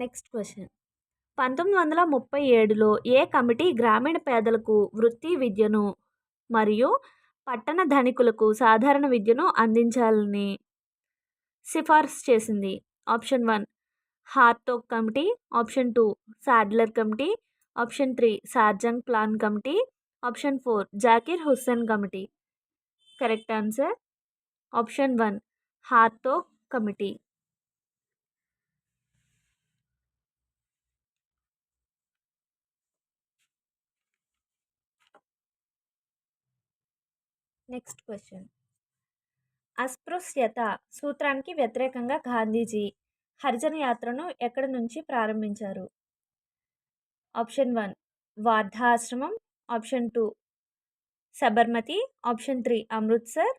Next question. 1937లో ఏ committee గ్రామీణ పేదలకు వృత్తి విద్యను మరియు పట్టణ ధనికులకు సాధారణ విద్యను అందించాలని సిఫార్సు చేసింది? Option 1 Hartog committee, option 2 Sadler committee, option 3 Sargent plan committee, option 4 Zakir Hussain committee. Correct answer option 1 Hartog committee. Next question. అస్పృశ్యత సూత్రానికి వ్యతిరేకంగా గాంధీజీ హరిజన యాత్రను ఎక్కడి నుంచి ప్రారంభించారు? ఆప్షన్ 1 వార్ధా ఆశ్రమం, ఆప్షన్ 2 సబర్మతి, ఆప్షన్ 3 అమృత్సర్,